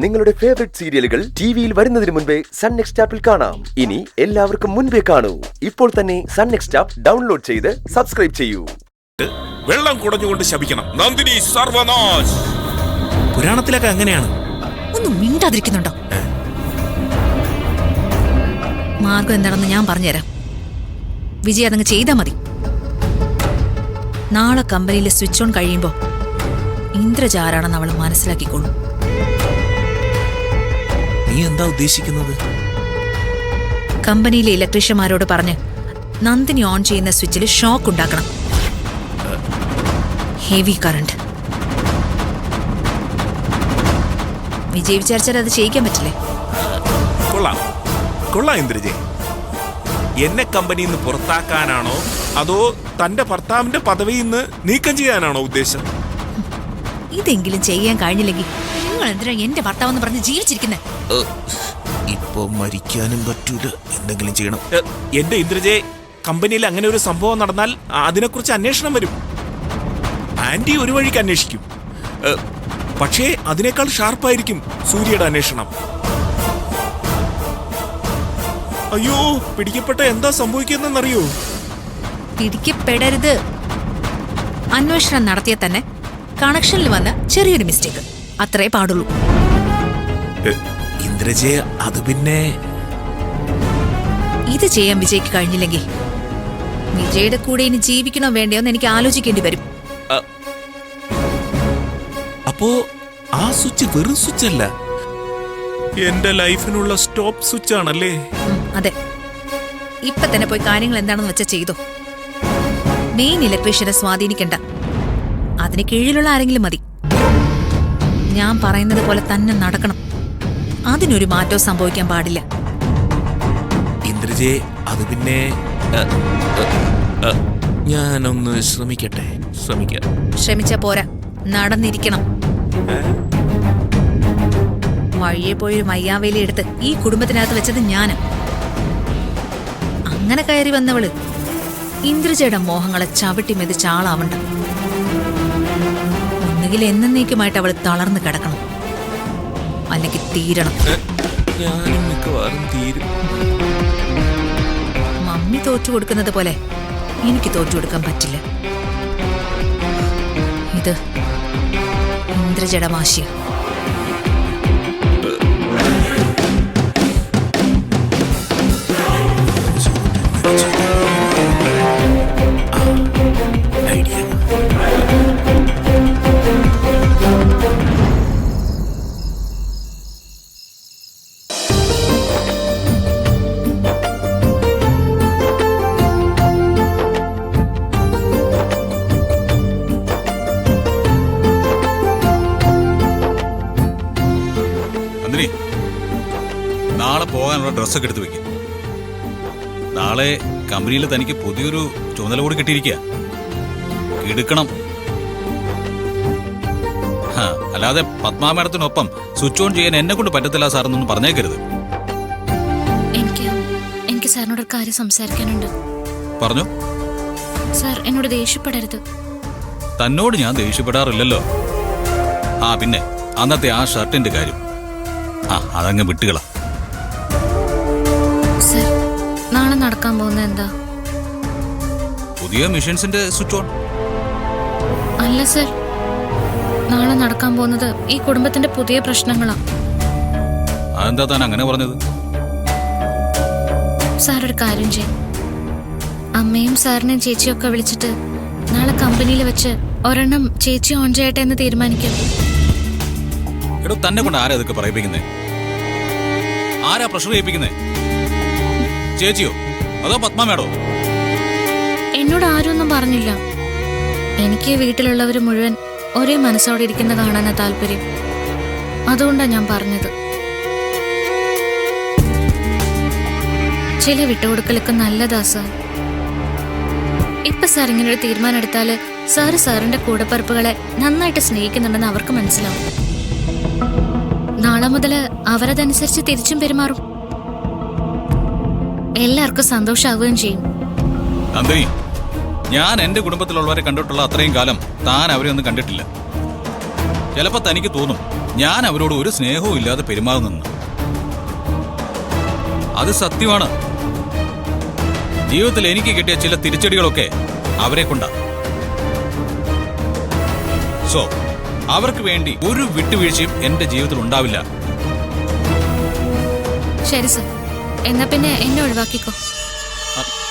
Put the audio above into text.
നിങ്ങളുടെ ഫേവറേറ്റ് സീരിയലുകൾ ടിവിയിൽ വരുന്നതിന് മുൻപേ സൺ നെക്സ്റ്റ് ആപ്പിൽ കാണാം. ഇനി എല്ലാവർക്കും മുൻപേ കാണൂ. ഇപ്പോൾ തന്നെ സൺ നെക്സ്റ്റ് ആപ്പ് ഡൗൺലോഡ് ചെയ്ത് സബ്സ്ക്രൈബ് ചെയ്യൂ. വെള്ളം കുടഞ്ഞുകൊണ്ട് ശപിക്കണം. നന്ദിനി സർവനാശ്. പുരാണത്തിലൊക്കെ അങ്ങനെയാണ്. ഒന്നും മിണ്ടാതിരിക്കുന്നുണ്ടോ? മാർഗം എന്താണെന്ന് ഞാൻ പറഞ്ഞുതരാം. വിജയ് അതങ്ങ് ചെയ്താൽ മതി. നാളെ കമ്പനിയിൽ സ്വിച്ച് ഓൺ കഴിയുമ്പോ ഇന്ദ്രജ ആരാണെന്ന് അവൾ മനസ്സിലാക്കിക്കോളും. നീ എന്താ ഉദ്ദേശിക്കുന്നത്? കമ്പനിയിലെ ഇലക്ട്രീഷ്യന്മാരോട് പറഞ്ഞ് നന്ദിനി ഓൺ ചെയ്യുന്ന സ്വിച്ചിൽ ഷോക്ക് ഉണ്ടാക്കണം. Heavy current. വിജയ് വിചാരിച്ചാൽ അത് ചെയ്യിക്കാൻ പറ്റില്ലേ? കൊള്ളാം ഇന്ദ്രജെ. എന്നെ കമ്പനിയിൽ നിന്ന് പുറത്താക്കാനാണോ അതോ തന്റെ ഭർത്താവിന്റെ പദവിയിൽ നിന്ന് നീക്കം ചെയ്യാനാണോ ഉദ്ദേശം? ഇതെങ്കിലും ചെയ്യാൻ കഴിഞ്ഞില്ലെങ്കിൽ നിങ്ങൾ എന്തിനാ എന്റെ ഭർത്താവെന്ന് പറഞ്ഞ് ജീവിച്ചിരിക്കുന്നേ? ഇപ്പൊ മരിക്കാനും പറ്റൂല. എന്തെങ്കിലും ചെയ്യണം. എന്റെ ഇന്ദ്രജെ, കമ്പനിയിൽ അങ്ങനെ ഒരു സംഭവം നടന്നാൽ അതിനെക്കുറിച്ച് അന്വേഷണം വരും. ആന്റി ഒരു വഴിക്ക് അന്വേഷിക്കും. പക്ഷേ അതിനേക്കാൾ ഷാർപ്പായിരിക്കും സൂര്യയുടെ അന്വേഷണം. അയ്യോ, പിടിക്കപ്പെട്ട എന്താ സംഭവിക്കുന്നറിയോ? പിടിക്കപ്പെടരുത്. അന്വേഷണം നടത്തിയ തന്നെ കണക്ഷനിൽ വന്ന ചെറിയൊരു മിസ്റ്റേക്ക്, അത്രേ പാടുള്ളൂ. ഇന്ദ്രജയ, അത് പിന്നെ ഇത് ചെയ്യാൻ വിജയ്ക്ക് കഴിഞ്ഞില്ലെങ്കിൽ വിജയുടെ കൂടെ ഇനി ജീവിക്കണോ വേണ്ടയോന്ന് എനിക്ക് ആലോചിക്കേണ്ടി വരും. അപ്പോ ആ സ്വിച്ച് വെറും സ്വിച്ച് അല്ല, എന്റെ ലൈഫിനുള്ള സ്റ്റോപ്പ് സ്വിച്ച് ആണല്ലേ? അതെ. ഇപ്പൊ തന്നെ പോയി കാര്യങ്ങൾ എന്താണെന്ന് വെച്ചാ ചെയ്തോ. മെയിൻ ഇലക്ട്രീഷ്യനെ സ്വാധീനിക്കണ്ട. അതിന് കീഴിലുള്ള ആരെങ്കിലും മതി. ഞാൻ പറയുന്നത് പോലെ തന്നെ നടക്കണം. അതിനൊരു മാറ്റവും സംഭവിക്കാൻ പാടില്ല. ഇന്ദ്രജെ, അത് പിന്നെ ഞാനൊന്ന് ശ്രമിക്കട്ടെ. ശ്രമിച്ചാ പോരാ, നടന്നിരിക്കണം. വഴിയെ പോയൊരു മയ്യാവേലി എടുത്ത് ഈ കുടുംബത്തിനകത്ത് വെച്ചത് ഞാന്. അങ്ങനെ കയറി വന്നവള് ഇന്ദ്രജയുടെ മോഹങ്ങളെ ചവിട്ടി മെതിച്ച ആളാവണ്ട. ഒന്നുകിൽ എന്നേക്കുമായിട്ട് അവള് തളർന്നു കിടക്കണം, അല്ലെങ്കിൽ തീരണം. മമ്മി തോറ്റു കൊടുക്കുന്നത് പോലെ എനിക്ക് തോറ്റു കൊടുക്കാൻ പറ്റില്ല. ഇത് ഇന്ദ്രജയുടെ വാശിയ. നാളെ പോകാനുള്ള ഡ്രസ്സൊക്കെ എടുത്ത് വെക്കും. നാളെ കമ്പനിയിൽ തനിക്ക് പുതിയൊരു ചുമതല കൂടി കിട്ടിയിരിക്കുക. എടുക്കണം. അല്ലാതെ പത്മാ മാഡത്തിനൊപ്പം സ്വിച്ച് ഓൺ ചെയ്യാൻ എന്നെ കൊണ്ട് പറ്റത്തില്ല സാറെന്നൊന്നും പറഞ്ഞേക്കരുത്. എനിക്ക് സാറിനോട് ഒരു കാര്യം സംസാരിക്കാനുണ്ട്. പറഞ്ഞു. സാർ എന്നോട് ദേഷ്യപ്പെടരുത്. തന്നോട് ഞാൻ ദേഷ്യപ്പെടാറില്ലല്ലോ. പിന്നെ അന്നത്തെ ആ ഷർട്ടിന്റെ കാര്യം അതങ്ങ് വിട്ടുകള. സർ, നാളെ നടക്കാൻ പോകുന്നത് എന്താ? പുതിയ മെഷീൻസിന്റെ സ്വിച്ച് ഓൺ അല്ല സർ, നാളെ നടക്കാൻ പോകുന്നത് ഈ കുടുംബത്തിന്റെ പുതിയ പ്രശ്നങ്ങളാ. അതെന്താ താൻ അങ്ങനെ പറഞ്ഞത്? സാർ ഒരു കാര്യം ചെയ്യും. അമ്മയും സാറിനെയും ചേച്ചിയും ഒക്കെ വിളിച്ചിട്ട് നാളെ കമ്പനിയിൽ വെച്ച് ഒരെണ്ണം ചേച്ചി ഓൺ ചെയ്യട്ടെ എന്ന് തീരുമാനിക്കാം. എടോ, തന്നെ കൊണ്ട് ആരാ ഇതൊക്കെ പറയിപ്പിക്കുന്നേ? ആരാ പ്രഷർ ചെയ്യിപ്പിക്കുന്നേ? ചേച്ചിയോ അതോ പത്മ മേഡോ? എന്നോട് ആരും ഒന്നും പറഞ്ഞില്ല. എനിക്ക് വീട്ടിലുള്ളവർ മുഴുവൻ ഒരേ മനസ്സോടെ ഇരിക്കുന്ന കാണാനാ താല്പര്യം. അതുകൊണ്ടാ ഞാൻ പറഞ്ഞത്. ചില വിട്ടുകൊടുക്കലൊക്കെ നല്ലതാ സാർ. ഇപ്പൊ സാർ ഇങ്ങനെ ഒരു തീരുമാനം എടുത്താല് സാറിന്റെ കൂടപ്പറപ്പുകളെ നന്നായിട്ട് സ്നേഹിക്കുന്നുണ്ടെന്ന് അവർക്ക് മനസ്സിലാവും. നാളെ മുതല് അവരതനുസരിച്ച് തിരിച്ചും പെരുമാറും. എല്ലാവർക്കും സന്തോഷാവുകയും ചെയ്യും. നന്ദിനി, ഞാൻ എന്റെ കുടുംബത്തിലുള്ളവരെ കണ്ടിട്ടുള്ള അത്രയും കാലം താൻ അവരെ ഒന്നും കണ്ടിട്ടില്ല. ചിലപ്പോ തനിക്ക് തോന്നും ഞാൻ അവരോട് ഒരു സ്നേഹവും ഇല്ലാതെ പെരുമാറുന്നു. അത് സത്യമാണ്. ജീവിതത്തിൽ എനിക്ക് കിട്ടിയ ചില തിരിച്ചടികളൊക്കെ അവരെ കൊണ്ടാ. സോ അവർക്ക് വേണ്ടി ഒരു വിട്ടുവീഴ്ചയും എന്റെ ജീവിതത്തിൽ ഉണ്ടാവില്ല. ശരി സർ, എന്നാ പിന്നെ എന്നെ ഒഴിവാക്കിക്കോ. അ-